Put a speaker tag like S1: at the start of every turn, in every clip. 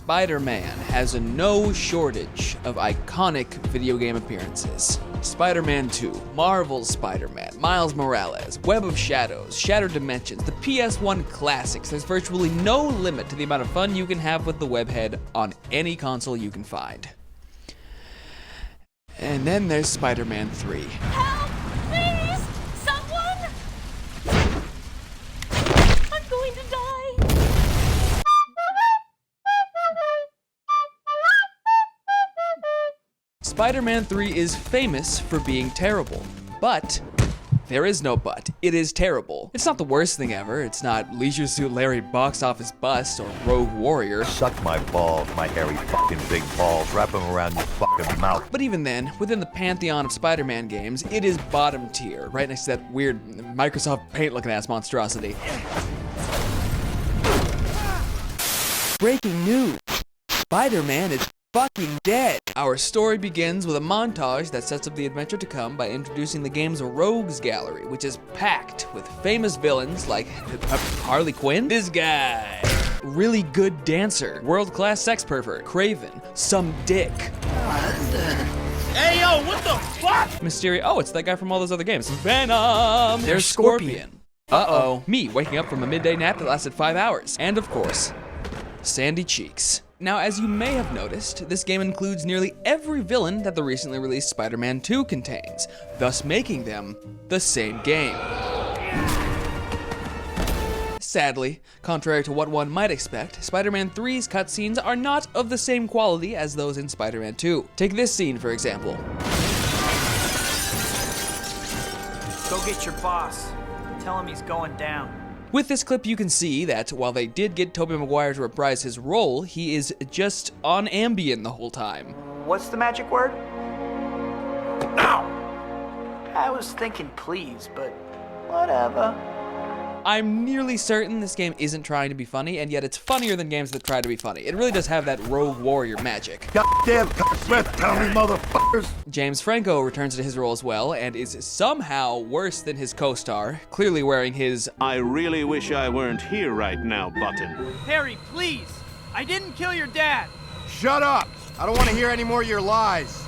S1: Spider-Man has no shortage of iconic video game appearances. Spider-Man 2, Marvel's Spider-Man, Miles Morales, Web of Shadows, Shattered Dimensions, the PS1 classics. There's virtually no limit to the amount of fun you can have with the webhead on any console you can find. And then there's Spider-Man 3.
S2: Help! Please! Someone! I'm going to die!
S1: Spider-Man 3 is famous for being terrible, but there is no but. It is terrible. It's not the worst thing ever. It's not Leisure Suit Larry box office bust or Rogue Warrior.
S3: Suck my balls, my hairy fucking big balls. Wrap them around your fucking mouth.
S1: But even then, within the pantheon of Spider-Man games, it is bottom tier, right next to that weird Microsoft Paint looking ass monstrosity. Breaking news. Spider-Man is fucking dead. Our story begins with a montage that sets up the adventure to come by introducing the game's rogues gallery, which is packed with famous villains like Harley Quinn, this guy, really good dancer, world-class sex pervert, Kraven, some dick.
S4: Hey yo, what the fuck?
S1: Mysterio, oh, it's that guy from all those other games. Venom! There's Scorpion. Uh-oh. Me waking up from a midday nap that lasted 5 hours. And of course, Sandy Cheeks. Now, as you may have noticed, this game includes nearly every villain that the recently released Spider-Man 2 contains, thus making them the same game. Sadly, contrary to what one might expect, Spider-Man 3's cutscenes are not of the same quality as those in Spider-Man 2. Take this scene, for example.
S4: Go get your boss. Tell him he's going down.
S1: With this clip, you can see that while they did get Tobey Maguire to reprise his role, he is just on Ambien the whole time.
S4: What's the magic word? Ow! I was thinking please, but whatever.
S1: I'm nearly certain this game isn't trying to be funny, and yet it's funnier than games that try to be funny. It really does have that Rogue Warrior magic.
S3: Goddamn Smith, tell me, motherfuckers.
S1: James Franco returns to his role as well, and is somehow worse than his co-star, clearly wearing his
S5: I really wish I weren't here right now button.
S4: Harry, please! I didn't kill your dad!
S6: Shut up! I don't want to hear any more of your lies.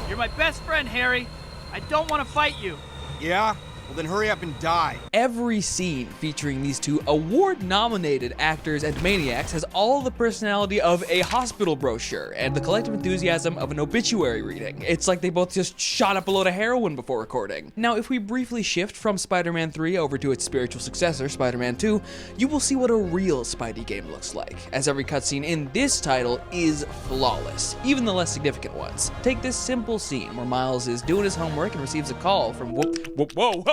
S4: You're my best friend, Harry. I don't want to fight you.
S6: Yeah? Well, then hurry up and die.
S1: Every scene featuring these two award-nominated actors and maniacs has all the personality of a hospital brochure and the collective enthusiasm of an obituary reading. It's like they both just shot up a load of heroin before recording. Now, if we briefly shift from Spider-Man 3 over to its spiritual successor, Spider-Man 2, you will see what a real Spidey game looks like, as every cutscene in this title is flawless, even the less significant ones. Take this simple scene where Miles is doing his homework and receives a call from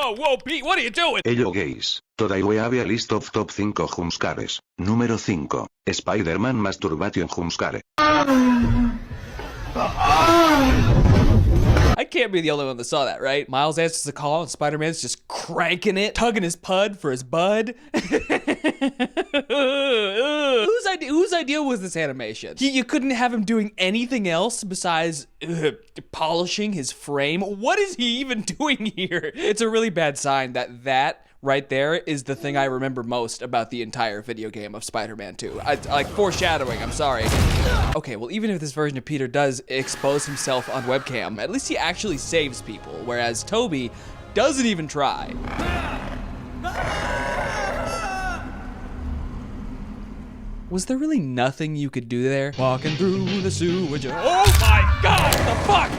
S1: Whoa, Pete, what are you doing?
S7: Hello guys, today we have a list of top 5 jumpscares. Número 5, Spider-Man Masturbation Jumpscare.
S1: I can't be the only one that saw that, right? Miles answers the call and Spider-Man's just cranking it, tugging his pud for his bud. Whose idea was this animation? You couldn't have him doing anything else besides polishing his frame? What is he even doing here? It's a really bad sign that right there is the thing I remember most about the entire video game of Spider-Man 2. Like foreshadowing, I'm sorry. Okay, well, even if this version of Peter does expose himself on webcam, at least he actually saves people, whereas Tobey doesn't even try. Was there really nothing you could do there? Walking through the sewage. Oh my god, what the fuck?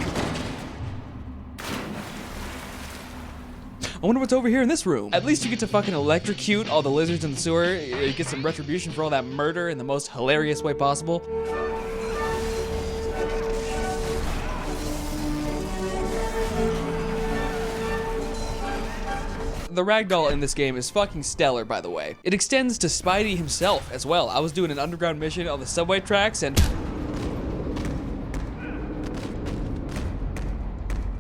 S1: I wonder what's over here in this room. At least you get to fucking electrocute all the lizards in the sewer. You get some retribution for all that murder in the most hilarious way possible. The ragdoll in this game is fucking stellar, by the way. It extends to Spidey himself as well. I was doing an underground mission on the subway tracks and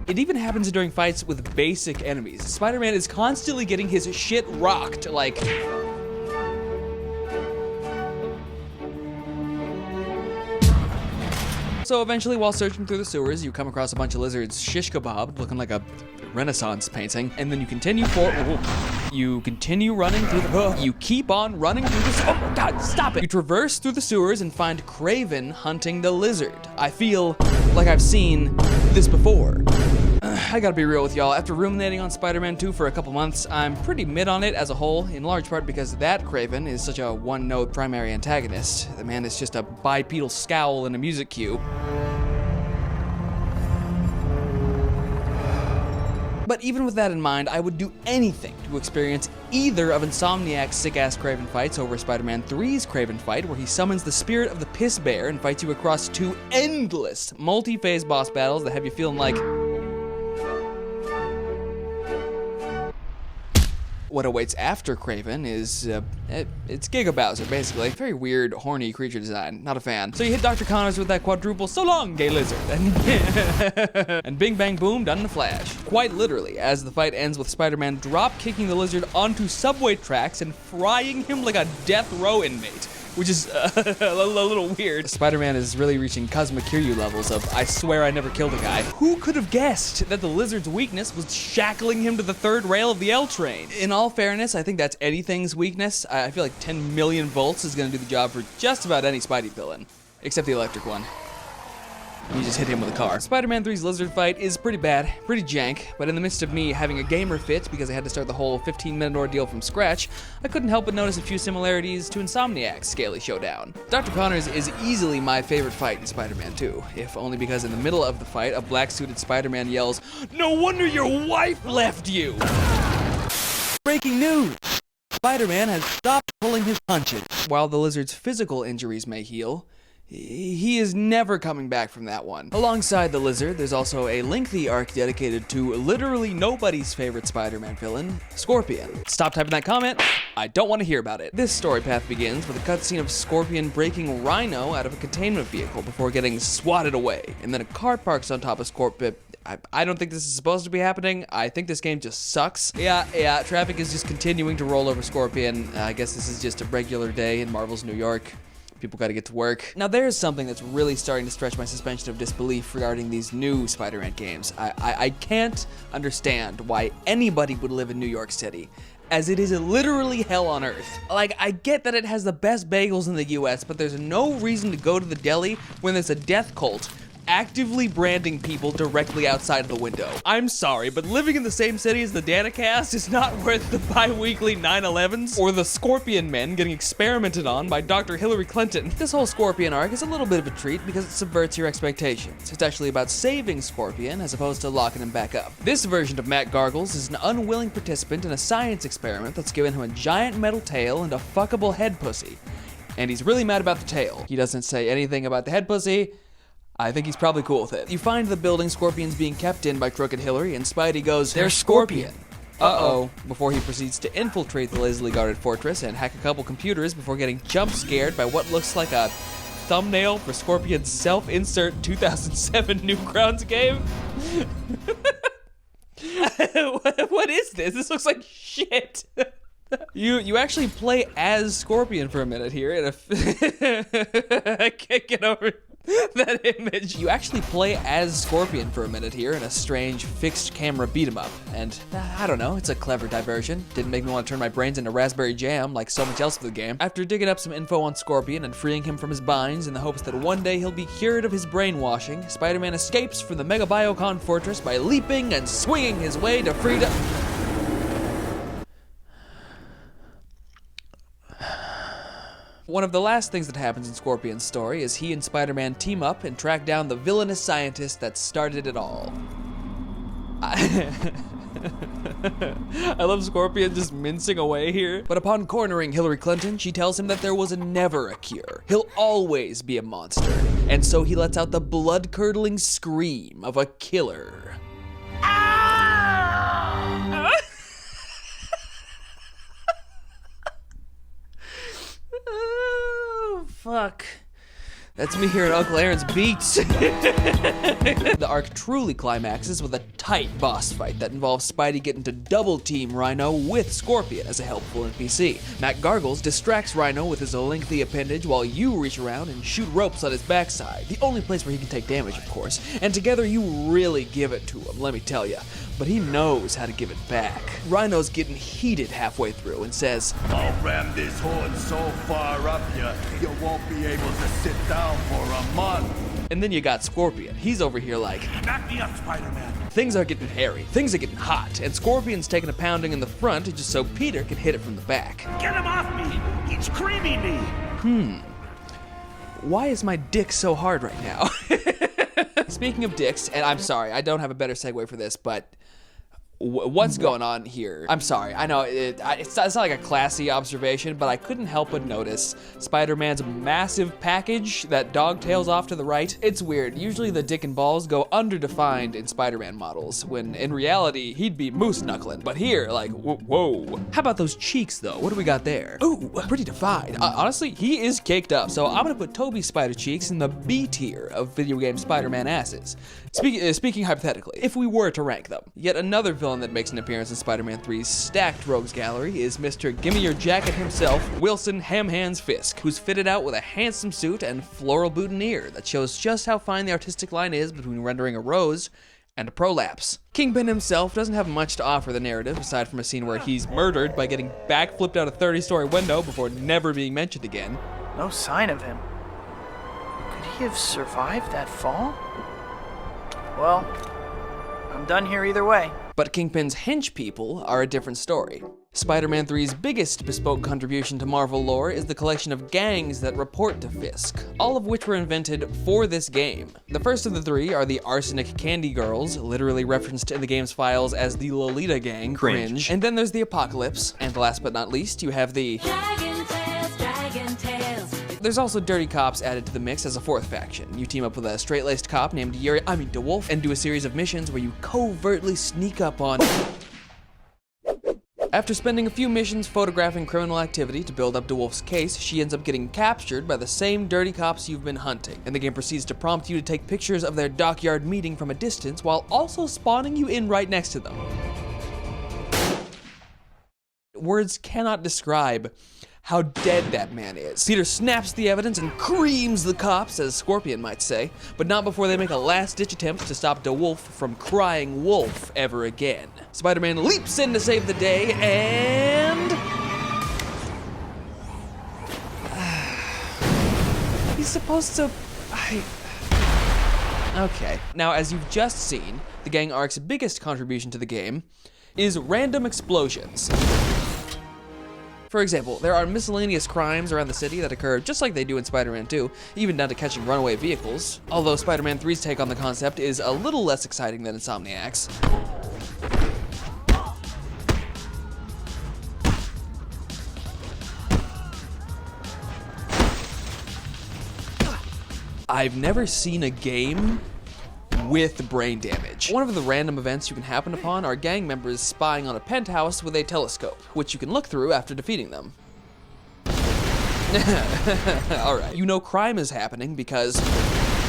S1: it even happens during fights with basic enemies. Spider-Man is constantly getting his shit rocked, like... So eventually, while searching through the sewers, you come across a bunch of lizards shish kebab, looking like a Renaissance painting, and then you continue forward. You continue running through the... You keep on running through the... Oh, God, stop it! You traverse through the sewers and find Kraven hunting the Lizard. I feel like I've seen this before. I gotta be real with y'all, after ruminating on Spider-Man 2 for a couple months, I'm pretty mid on it as a whole, in large part because that Kraven is such a one-note primary antagonist. The man is just a bipedal scowl in a music cue. But even with that in mind, I would do anything to experience either of Insomniac's sick-ass Kraven fights over Spider-Man 3's Kraven fight, where he summons the spirit of the Piss Bear and fights you across 2 endless multi-phase boss battles that have you feeling like... What awaits after Kraven is, it's Giga Bowser, basically. Very weird, horny creature design. Not a fan. So you hit Dr. Connors with that quadruple, so long, gay lizard. And bing bang boom, done in a flash. Quite literally, as the fight ends with Spider-Man drop-kicking the lizard onto subway tracks and frying him like a death row inmate. Which is a little weird. Spider-Man is really reaching Cosmic Kiryu levels of, I swear I never killed a guy. Who could have guessed that the Lizard's weakness was shackling him to the third rail of the L train? In all fairness, I think that's anything's weakness. I feel like 10 million volts is gonna do the job for just about any Spidey villain. Except the electric one. You just hit him with a car. Spider-Man 3's Lizard fight is pretty bad, pretty jank, but in the midst of me having a gamer fit because I had to start the whole 15-minute ordeal from scratch, I couldn't help but notice a few similarities to Insomniac's scaly showdown. Dr. Connors is easily my favorite fight in Spider-Man 2, if only because in the middle of the fight, a black-suited Spider-Man yells, "No wonder your wife left you!" Breaking news! Spider-Man has stopped pulling his punches. While the Lizard's physical injuries may heal, he is never coming back from that one. Alongside the Lizard, there's also a lengthy arc dedicated to literally nobody's favorite Spider-Man villain, Scorpion. Stop typing that comment. I don't want to hear about it. This story path begins with a cutscene of Scorpion breaking Rhino out of a containment vehicle before getting swatted away, and then a car parks on top of Scorpion. I don't think this is supposed to be happening. I think this game just sucks. Yeah, traffic is just continuing to roll over Scorpion. I guess this is just a regular day in Marvel's New York. People gotta get to work. Now there's something that's really starting to stretch my suspension of disbelief regarding these new Spider-Man games. I can't understand why anybody would live in New York City, as it is literally hell on earth. Like, I get that it has the best bagels in the US, but there's no reason to go to the deli when there's a death cult actively branding people directly outside of the window. I'm sorry, but living in the same city as the Danicast is not worth the bi-weekly 9/11s or the Scorpion Men getting experimented on by Dr. Hillary Clinton. This whole Scorpion arc is a little bit of a treat because it subverts your expectations. It's actually about saving Scorpion as opposed to locking him back up. This version of Matt Gargles is an unwilling participant in a science experiment that's given him a giant metal tail and a fuckable head pussy. And he's really mad about the tail. He doesn't say anything about the head pussy. I think he's probably cool with it. You find the building Scorpion's being kept in by Crooked Hillary, and Spidey goes, "There's Scorpion!" Uh-oh, before he proceeds to infiltrate the lazily guarded fortress and hack a couple computers before getting jump scared by what looks like a thumbnail for Scorpion's self-insert 2007 Newgrounds game. What is this? This looks like shit. You actually play as Scorpion for a minute here, and I can't get over that image. You actually play as Scorpion for a minute here in a strange fixed camera beat 'em up, and I don't know, it's a clever diversion. Didn't make me want to turn my brains into raspberry jam like so much else of the game. After digging up some info on Scorpion and freeing him from his binds in the hopes that one day he'll be cured of his brainwashing, Spider-Man escapes from the Mega Biocon fortress by leaping and swinging his way to freedom. One of the last things that happens in Scorpion's story is he and Spider-Man team up and track down the villainous scientist that started it all. I love Scorpion just mincing away here. But upon cornering Hillary Clinton, she tells him that there was never a cure. He'll always be a monster. And so he lets out the blood-curdling scream of a killer. Fuck. That's me here at Uncle Aaron's Beats. The arc truly climaxes with a tight boss fight that involves Spidey getting to double team Rhino with Scorpion as a helpful NPC. Matt Gargles distracts Rhino with his lengthy appendage while you reach around and shoot ropes on his backside, the only place where he can take damage, of course, and together you really give it to him, let me tell ya. But he knows how to give it back. Rhino's getting heated halfway through and says,
S8: I'll ram this horn so far up you won't be able to sit down for a month.
S1: and then you got Scorpion. He's over here like,
S8: Back me up, Spider-Man.
S1: things are getting hairy, things are getting hot, and Scorpion's taking a pounding in the front just so Peter can hit it from the back.
S8: Get him off me! He's creaming me!
S1: Why is my dick so hard right now? Speaking of dicks, and I'm sorry, I don't have a better segue for this, but what's going on here? I'm sorry, I know it's not like a classy observation, but I couldn't help but notice Spider-Man's massive package that dogtails off to the right. It's weird, usually the dick and balls go underdefined in Spider-Man models, when in reality, he'd be moose knuckling. But here, like, whoa. How about those cheeks though? What do we got there? Ooh, pretty defined. Honestly, he is caked up, so I'm gonna put Toby's spider cheeks in the B tier of video game Spider-Man asses. Speaking hypothetically, if we were to rank them. Yet another villain that makes an appearance in Spider-Man 3's stacked rogues gallery is Mr. Gimme Your Jacket himself, Wilson Ham Hands Fisk, who's fitted out with a handsome suit and floral boutonniere that shows just how fine the artistic line is between rendering a rose and a prolapse. Kingpin himself doesn't have much to offer the narrative, aside from a scene where he's murdered by getting backflipped out a 30-story window before never being mentioned again.
S4: No sign of him. Could he have survived that fall? Well, I'm done here either way.
S1: But Kingpin's hench people are a different story. Spider-Man 3's biggest bespoke contribution to Marvel lore is the collection of gangs that report to Fisk, all of which were invented for this game. The first of the three are the Arsenic Candy Girls, literally referenced in the game's files as the Lolita Gang, cringe. And then there's the Apocalypse, and last but not least, you have the
S2: Dragon Tales.
S1: There's also Dirty Cops added to the mix as a fourth faction. You team up with a straight-laced cop named DeWolf and do a series of missions where you covertly sneak up on... After spending a few missions photographing criminal activity to build up DeWolf's case, she ends up getting captured by the same dirty cops you've been hunting, and the game proceeds to prompt you to take pictures of their dockyard meeting from a distance while also spawning you in right next to them. Words cannot describe how dead that man is. Peter snaps the evidence and creams the cops, as Scorpion might say, but not before they make a last-ditch attempt to stop DeWolf from crying wolf ever again. Spider-Man leaps in to save the day, and... he's supposed to... Okay. Now, as you've just seen, the gang arc's biggest contribution to the game is random explosions. For example, there are miscellaneous crimes around the city that occur just like they do in Spider-Man 2, even down to catching runaway vehicles, although Spider-Man 3's take on the concept is a little less exciting than Insomniac's. I've never seen a game with brain damage. One of the random events you can happen upon are gang members spying on a penthouse with a telescope, which you can look through after defeating them. Alright, you know crime is happening because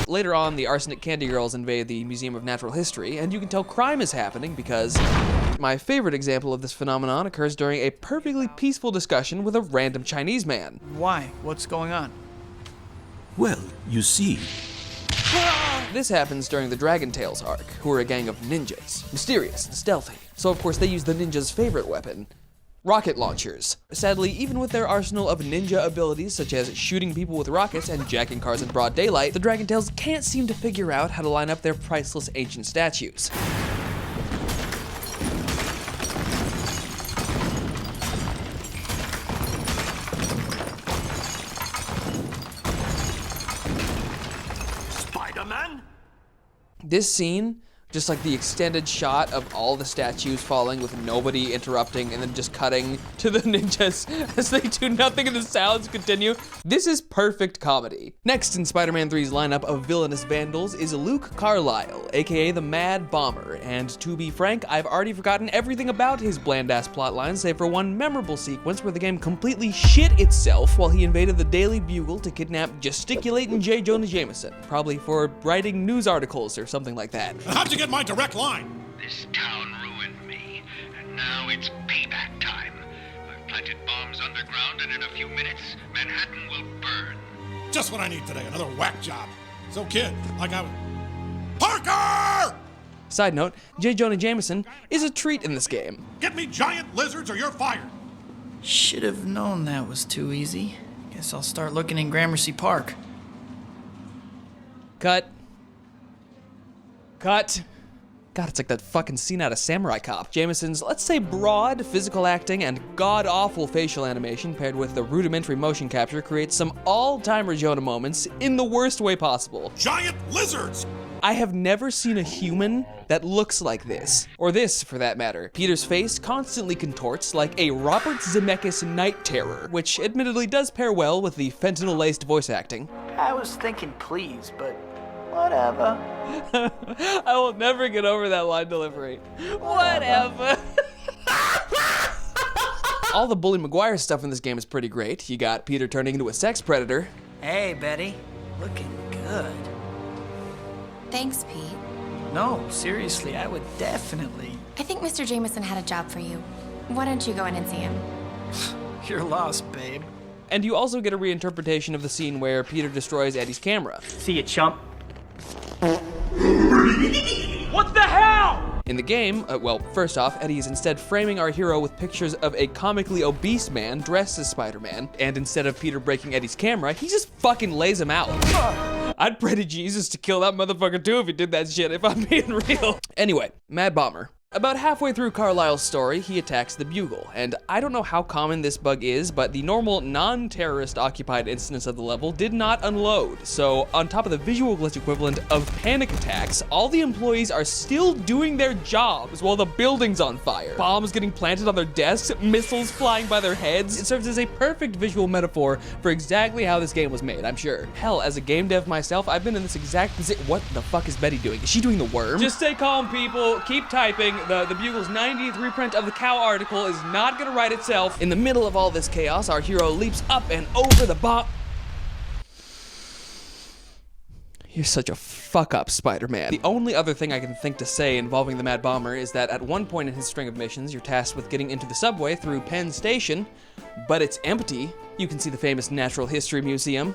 S1: later on the Arsenic Candy Girls invade the Museum of Natural History, and you can tell crime is happening because my favorite example of this phenomenon occurs during a perfectly peaceful discussion with a random Chinese man.
S4: Why? What's going on?
S9: Well, you see,
S1: This happens during the Dragon Tales arc, who are a gang of ninjas, mysterious and stealthy. So of course they use the ninjas' favorite weapon, rocket launchers. Sadly, even with their arsenal of ninja abilities such as shooting people with rockets and jacking cars in broad daylight, the Dragon Tales can't seem to figure out how to line up their priceless ancient statues.
S8: Spider-Man?
S1: This scene Just like the extended shot of all the statues falling with nobody interrupting and then just cutting to the ninjas as they do nothing and the sounds continue. This is perfect comedy. Next in Spider-Man 3's lineup of villainous vandals is Luke Carlisle, aka the Mad Bomber, and to be frank, I've already forgotten everything about his bland-ass plotline save for one memorable sequence where the game completely shit itself while he invaded the Daily Bugle to kidnap gesticulating J. Jonah Jameson, probably for writing news articles or something like that.
S8: How'd you get my direct line?
S10: This town ruined me, and now it's payback time. I've planted bombs underground, and in a few minutes, Manhattan will burn.
S8: Just what I need today, another whack job. So kid, like I was... Parker!
S1: Side note, J. Jonah Jameson is a treat in this game.
S8: Get me giant lizards or you're fired.
S4: Should have known that was too easy. Guess I'll start looking in Gramercy Park.
S1: Cut. Cut. God, it's like that fucking scene out of Samurai Cop. Jameson's, let's say, broad physical acting and god-awful facial animation paired with the rudimentary motion capture creates some all-timer Jonah moments in the worst way possible.
S8: Giant lizards!
S1: I have never seen a human that looks like this. Or this, for that matter. Peter's face constantly contorts like a Robert Zemeckis night terror, which admittedly does pair well with the fentanyl-laced voice acting.
S4: I was thinking please, but whatever.
S1: I will never get over that line delivery. Whatever. All the Bully Maguire stuff in this game is pretty great. You got Peter turning into a sex predator.
S4: Hey, Betty. Looking good.
S11: Thanks, Pete.
S4: No, seriously, I would definitely.
S11: I think Mr. Jameson had a job for you. Why don't you go in and see him?
S4: You're lost, babe.
S1: And you also get a reinterpretation of the scene where Peter destroys Eddie's camera.
S4: See you, chump.
S1: What the hell? In the game, well, first off, Eddie is instead framing our hero with pictures of a comically obese man dressed as Spider-Man, and instead of Peter breaking Eddie's camera, he just fucking lays him out. I'd pray to Jesus to kill that motherfucker too if he did that shit, if I'm being real. Anyway, Mad Bomber. About halfway through Carlisle's story, he attacks the Bugle, and I don't know how common this bug is, but the normal non-terrorist occupied instance of the level did not unload, so on top of the visual glitch equivalent of panic attacks, all the employees are still doing their jobs while the building's on fire. Bombs getting planted on their desks, missiles flying by their heads. It serves as a perfect visual metaphor for exactly how this game was made, I'm sure. Hell, as a game dev myself, I've been in this exact position. What the fuck is Betty doing? Is she doing the worm? Just stay calm, people. Keep typing. The Bugle's 90th reprint of the cow article is not gonna write itself. In the middle of all this chaos, our hero leaps up and over the bomb. You're such a fuck up, Spider-Man. The only other thing I can think to say involving the Mad Bomber is that at one point in his string of missions, you're tasked with getting into the subway through Penn Station, but it's empty. You can see the famous Natural History Museum,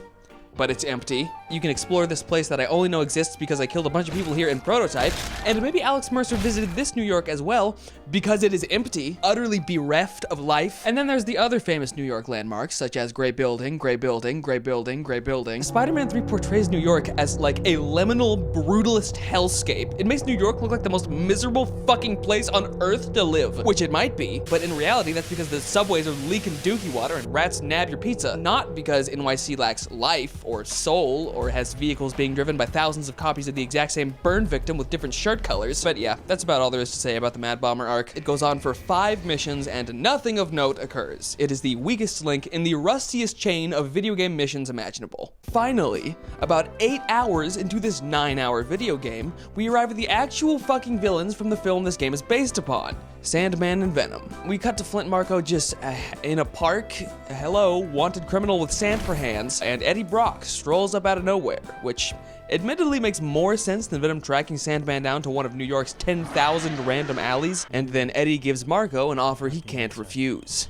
S1: but it's empty. You can explore this place that I only know exists because I killed a bunch of people here in Prototype, and maybe Alex Mercer visited this New York as well, because it is empty, utterly bereft of life. And then there's the other famous New York landmarks, such as Gray Building, Gray Building, Gray Building, Gray Building. Spider-Man 3 portrays New York as like a liminal, brutalist hellscape. It makes New York look like the most miserable fucking place on earth to live, which it might be, but in reality, that's because the subways are leaking dookie water and rats nab your pizza, not because NYC lacks life or soul, or has vehicles being driven by thousands of copies of the exact same burn victim with different shirt colors. But yeah, that's about all there is to say about the Mad Bomber arc. It goes on for 5 missions and nothing of note occurs. It is the weakest link in the rustiest chain of video game missions imaginable. Finally, about 8 hours into this 9-hour video game, we arrive at the actual fucking villains from the film this game is based upon. Sandman and Venom. We cut to Flint Marko just in a park. Hello, wanted criminal with sand for hands, and Eddie Brock strolls up out of nowhere, which admittedly makes more sense than Venom tracking Sandman down to one of New York's 10,000 random alleys, and then Eddie gives Marko an offer he can't refuse.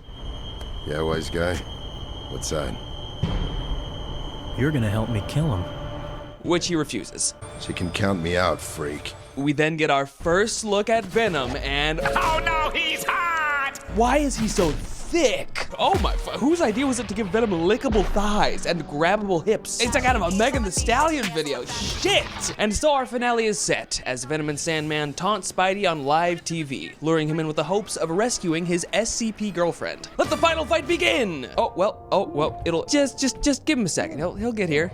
S12: Yeah, wise guy. What side?
S13: You're gonna help me kill him.
S1: Which he refuses.
S12: So you can count me out, freak.
S1: We then get our first look at Venom, and
S8: Oh no, he's hot!
S1: why is he so thick? Oh my, whose idea was it to give Venom lickable thighs and grabbable hips? It's like out of a Megan Thee Stallion video, shit! And so our finale is set, as Venom and Sandman taunt Spidey on live TV, luring him in with the hopes of rescuing his SCP girlfriend. Let the final fight begin! Oh well, it'll, just give him a second, he'll get here,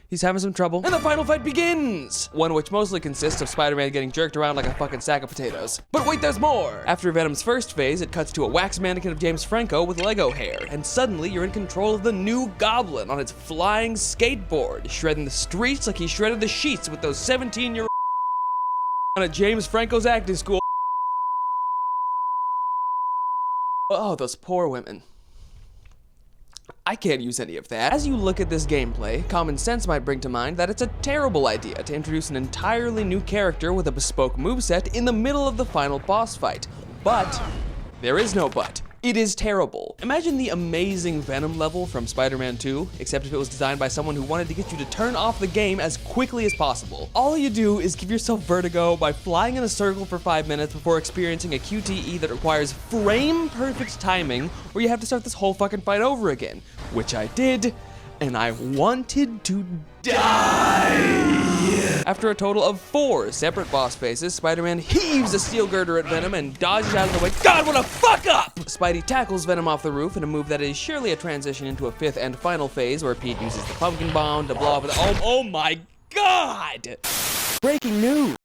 S1: He's having some trouble. And the final fight begins! One which mostly consists of Spider-Man getting jerked around like a fucking sack of potatoes. But wait, there's more! After Venom's first phase, it cuts to a wax mannequin of James Franco with Lego hair, and suddenly you're in control of the new Goblin on its flying skateboard, shredding the streets like he shredded the sheets with those 17-year-old at James Franco's acting school. Oh, those poor women. I can't use any of that. As you look at this gameplay, common sense might bring to mind that it's a terrible idea to introduce an entirely new character with a bespoke moveset in the middle of the final boss fight. But there is no but. It is terrible. Imagine the amazing Venom level from Spider-Man 2, except if it was designed by someone who wanted to get you to turn off the game as quickly as possible. All you do is give yourself vertigo by flying in a circle for 5 minutes before experiencing a QTE that requires frame-perfect timing, where you have to start this whole fucking fight over again. Which I did, and I wanted to die! After a total of 4 separate boss phases, Spider-Man heaves a steel girder at Venom and dodges out of the way. God, what a fuck up! Spidey tackles Venom off the roof in a move that is surely a transition into a 5th and final phase where Pete uses the pumpkin bomb to blow up with oh my god! Breaking news!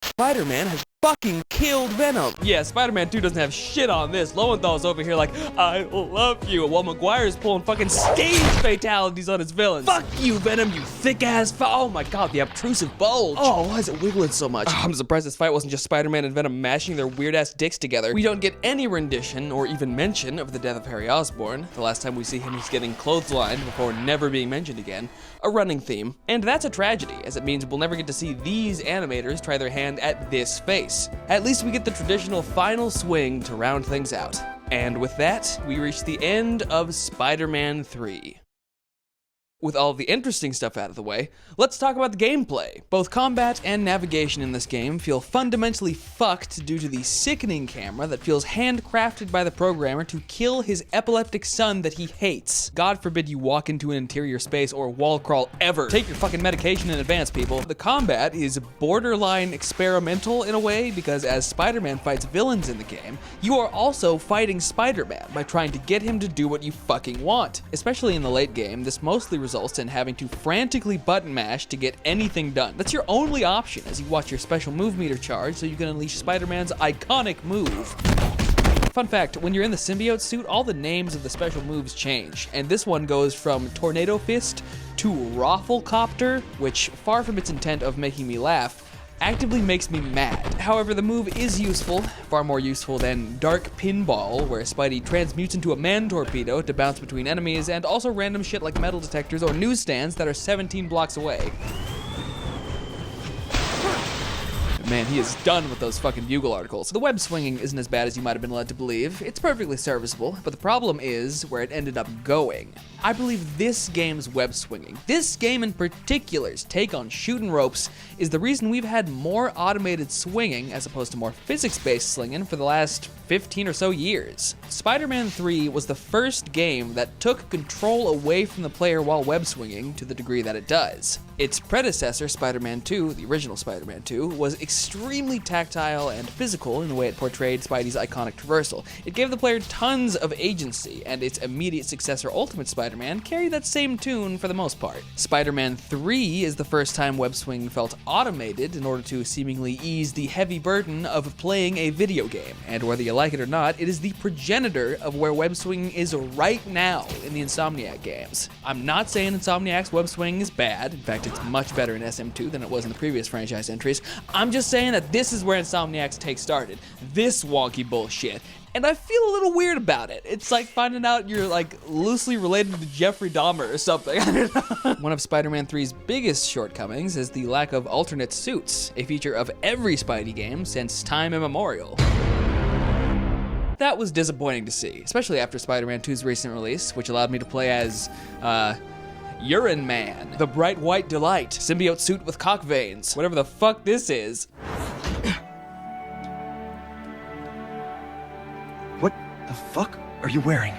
S1: Spider-Man has fucking killed Venom. Yeah, Spider-Man 2 doesn't have shit on this. Lowenthal's over here like, I love you, while Maguire's pulling fucking stage fatalities on his villains. Fuck you, Venom, you thick-ass oh my god, the obtrusive bulge. Oh, why is it wiggling so much? I'm surprised this fight wasn't just Spider-Man and Venom mashing their weird-ass dicks together. We don't get any rendition or even mention of the death of Harry Osborn. The last time we see him, he's getting clotheslined before never being mentioned again. A running theme. And that's a tragedy, as it means we'll never get to see these animators try their hand at this face. At least we get the traditional final swing to round things out. And with that, we reach the end of Spider-Man 3. With all the interesting stuff out of the way, let's talk about the gameplay. Both combat and navigation in this game feel fundamentally fucked due to the sickening camera that feels handcrafted by the programmer to kill his epileptic son that he hates. God forbid you walk into an interior space or wall crawl ever. Take your fucking medication in advance, people. The combat is borderline experimental in a way, because as Spider-Man fights villains in the game, you are also fighting Spider-Man by trying to get him to do what you fucking want. Especially in the late game, this mostly results in having to frantically button mash to get anything done. That's your only option as you watch your special move meter charge so you can unleash Spider-Man's iconic move. Fun fact, when you're in the symbiote suit, all the names of the special moves change, and this one goes from Tornado Fist to Rafflecopter, which, far from its intent of making me laugh, actively makes me mad. However, the move is useful, far more useful than Dark Pinball, where Spidey transmutes into a man torpedo to bounce between enemies, and also random shit like metal detectors or newsstands that are 17 blocks away. Man, he is done with those fucking Bugle articles. The web swinging isn't as bad as you might have been led to believe. It's perfectly serviceable, but the problem is where it ended up going. I believe this game's web swinging, this game in particular's take on shooting ropes, is the reason we've had more automated swinging as opposed to more physics-based slinging for the last 15 or so years. Spider-Man 3 was the first game that took control away from the player while web swinging to the degree that it does. Its predecessor, Spider-Man 2, the original Spider-Man 2, was extremely tactile and physical in the way it portrayed Spidey's iconic traversal. It gave the player tons of agency, and its immediate successor, Ultimate Spider-Man, carried that same tune for the most part. Spider-Man 3 is the first time web swinging felt automated in order to seemingly ease the heavy burden of playing a video game, and whether you like it or not, it is the progenitor of where web swinging is right now in the Insomniac games. I'm not saying Insomniac's web swinging is bad. In fact, it's much better in SM2 than it was in the previous franchise entries. I'm just saying that this is where Insomniac's take started. This wonky bullshit. And I feel a little weird about it. It's like finding out you're like loosely related to Jeffrey Dahmer or something. One of Spider-Man 3's biggest shortcomings is the lack of alternate suits, a feature of every Spidey game since time immemorial. That was disappointing to see, especially after Spider-Man 2's recent release, which allowed me to play as, Urine Man, the bright white delight, symbiote suit with cock veins, whatever the fuck this is.
S14: What the fuck are you wearing?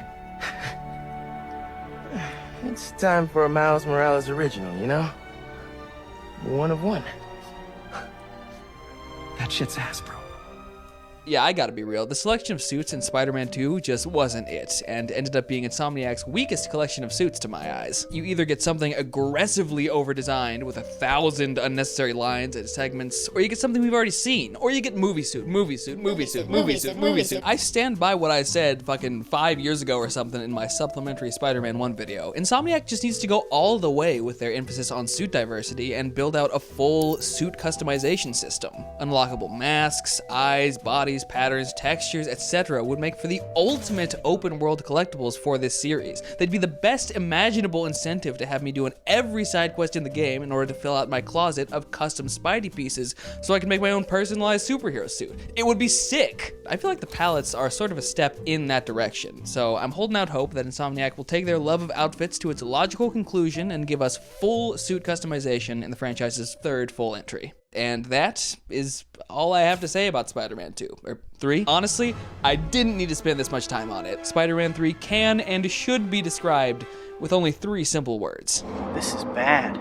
S15: It's time for a Miles Morales original, you know? One of one.
S14: That shit's ass, bro.
S1: yeah, I gotta be real. The selection of suits in Spider-Man 2 just wasn't it, and ended up being Insomniac's weakest collection of suits to my eyes. You either get something aggressively over-designed with 1,000 unnecessary lines and segments, or you get something we've already seen, or you get movie suit. I stand by what I said fucking 5 years ago or something in my supplementary Spider-Man 1 video. Insomniac just needs to go all the way with their emphasis on suit diversity and build out a full suit customization system. Unlockable masks, eyes, bodies, patterns, textures, etc. would make for the ultimate open world collectibles for this series. They'd be the best imaginable incentive to have me doing every side quest in the game in order to fill out my closet of custom Spidey pieces so I can make my own personalized superhero suit. It would be sick. I feel like the palettes are sort of a step in that direction, so I'm holding out hope that Insomniac will take their love of outfits to its logical conclusion and give us full suit customization in the franchise's third full entry. And that is all I have to say about Spider-Man 2, or 3. Honestly, I didn't need to spend this much time on it. Spider-Man 3 can and should be described with only 3 simple words.
S4: This is bad.